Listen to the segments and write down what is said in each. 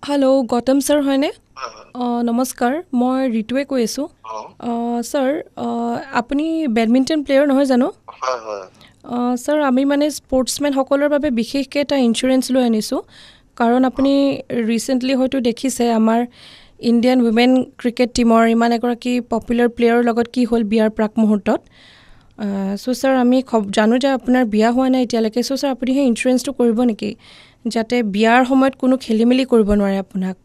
Hello' Gautam sir হয়নে? নমস্কাৰ, মই ঋতুৱে কৈ আছোঁ। ছাৰ, আপুনি বেডমিণ্টন প্লেয়াৰ নহয় জানো? হয় হয় ছাৰ, আমি মানে স্পৰ্টছমেনসকলৰ বাবে বিশেষকৈ এটা ইঞ্চুৰেঞ্চ লৈ আনিছোঁ। কাৰণ আপুনি ৰিচেণ্টলি হয়তো দেখিছে আমাৰ ইণ্ডিয়ান উইমেন ক্ৰিকেট টীমৰ ইমান এগৰাকী পপুলাৰ প্লেয়াৰৰ লগত কি হ'ল বিয়াৰ প্ৰাক মুহূৰ্তত। চ' ছাৰ, আমি জানো যে আপোনাৰ বিয়া হোৱা নাই এতিয়ালৈকে। চ' ছাৰ, আপুনি সেই ইঞ্চুৰেঞ্চটো কৰিব নেকি, যাতে বিয়াৰ সময়ত কোনো খেলি মেলি কৰিব নোৱাৰে আপোনাক।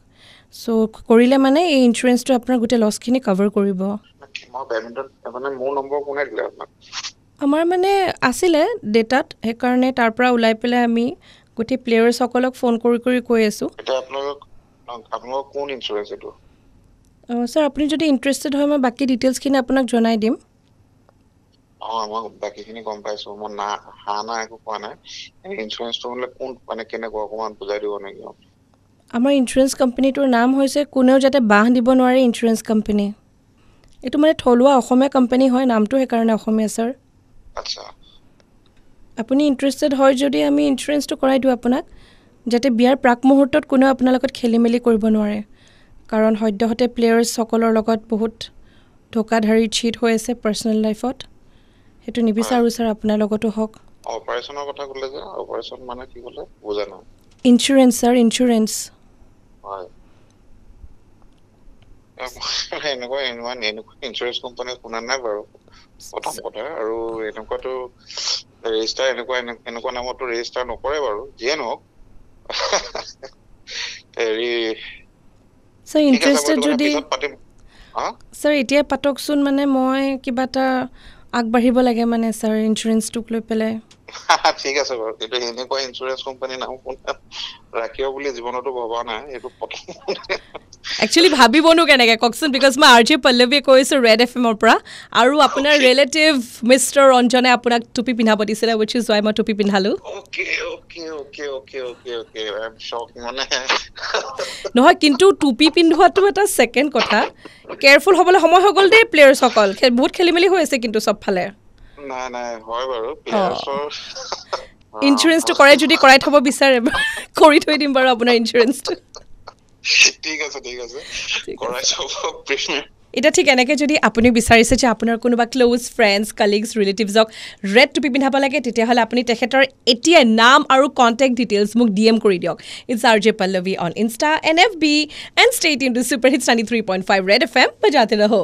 চ' কৰিলে মানে এই ইঞ্চুৰেঞ্চটো আপোনাৰ গোটেই লছখিনি কভাৰ কৰিব। মই বেডমিণ্টন মানে মোৰ নম্বৰ কোনে দিলে আপোনাক? আমাৰ মানে আছিলে ডেটাত, সেইকাৰণে তাৰ পৰা ওলাই পেলাই আমি গোটেই প্লেয়াৰ্ছসকলক ফোন কৰি কৰি কৈ আছোঁ। এতিয়া আপোনালোকৰ কোন ইঞ্চুৰেঞ্চ এইটো? ছাৰ, আপুনি যদি ইণ্টাৰেষ্টেড হয় মই বাকী ডিটেইলছখিনি আপোনাক জনাই দিম। মই বাকীখিনি গম পাইছো, মই একো কোৱা নাই। ইঞ্চুৰেঞ্চটো হ'লে কোন মানে কেনেকুৱা অকণমান বুজাই দিব নেকি? আমাৰ ইঞ্চুৰেঞ্চ কোম্পানীটোৰ নাম হৈছে কোনেও যাতে বাঁহ দিব নোৱাৰে ইঞ্চুৰেঞ্চ কোম্পানী। এইটো মানে থলুৱা অসমীয়া কোম্পানী হয়, নামটো সেইকাৰণে অসমীয়া ছাৰ। আচ্ছা, আপুনি ইণ্টাৰেষ্টেড হয় যদি আমি ইঞ্চুৰেঞ্চটো কৰাই দিওঁ আপোনাক, যাতে বিয়াৰ প্ৰাক মুহূৰ্তত কোনেও আপোনাৰ লগত খেলি মেলি কৰিব নোৱাৰে। কাৰণ সদ্যহতে প্লেয়াৰ্ছসকলৰ লগত বহুত ধোকাধাৰী চিট হৈ আছে পাৰ্চনেল লাইফত। সেইটো নিবিচাৰোঁ ছাৰ আপোনাৰ লগতো হওক। অপাৰেশ্যনৰ কথা ক'লে যে, অপাৰেশ্যন মানে কি ক'লে বুজা নাই। Insurance sir, insurance. হয়, এনেকুৱা ইঞ্চুৰেঞ্চ কোম্পানী শুনা নাই বাৰু, প্ৰথম কথা। আৰু এনেকুৱাতো ৰেজিষ্টাৰ এনেকুৱা নামতো ৰেজিষ্টাৰ নকৰে বাৰু, যিয়ে নহওক। হেৰি, ছাৰ, ঠিক আছে, মই ইণ্টাৰেষ্টেড এইটো কথা যদি পিছত পাতিম। ছাৰ এতিয়াই পাতকচোন, মানে মই কিবা এটা আগবাঢ়িব লাগে মানে ছাৰ ইঞ্চুৰেঞ্চটোক লৈ পেলাই। ঠিক আছে বাৰু, কিন্তু এনেকুৱা ইঞ্চুৰেঞ্চ কোম্পানীৰ নাম ৰাখিব বুলি জীৱনতো ভবা নাই, এইটো প্ৰথম। একচুৱেলি ভাবিবনো কেনেকৈ কওকচোন, বিকজ মই আৰ জে পল্লৱীয়ে কৈছোঁ ৰেড FM-ৰ পৰা, আৰু আপোনাৰ ৰিলেটিভ মিষ্টাৰ ৰঞ্জনে আপোনাক টুপি পিন্ধাব দিছিলে, উইচ ইজ ৱাই মই টুপি পিন্ধালোঁ। নহয়, কিন্তু টুপি পিন্ধোৱাটো এটা ছেকেণ্ড কথা। কেয়াৰফুল হ'বলৈ সময় হৈ গ'ল দেই প্লেয়াৰ্ছসকল, বহুত খেলি মেলি হৈ আছে কিন্তু চবফালে। নাই হয় বাৰু, ইঞ্চুৰেঞ্চটো কৰাই যদি কৰাই থ'ব বিচাৰে কৰি থৈ দিম বাৰু আপোনাৰ ইঞ্চুৰেঞ্চটো। ঠিক আছে, কৰাই থ'ব। এতিয়া ঠিক এনেকৈ যদি আপুনি বিচাৰিছে যে আপোনাৰ কোনোবা ক্ল'জ ফ্ৰেণ্ডছ, কালিগছ, ৰিলেটিভছক ৰেড টুপি পিন্ধাব লাগে, তেতিয়াহ'লে আপুনি তেখেতৰ এতিয়াই নাম আৰু কণ্টেক্ট ডিটেইলছ মোক DM কৰি দিয়ক। It's R J Pallavi on insta and FB, and stay tuned to super hits 93.5 red FM, বজাতে ৰহো।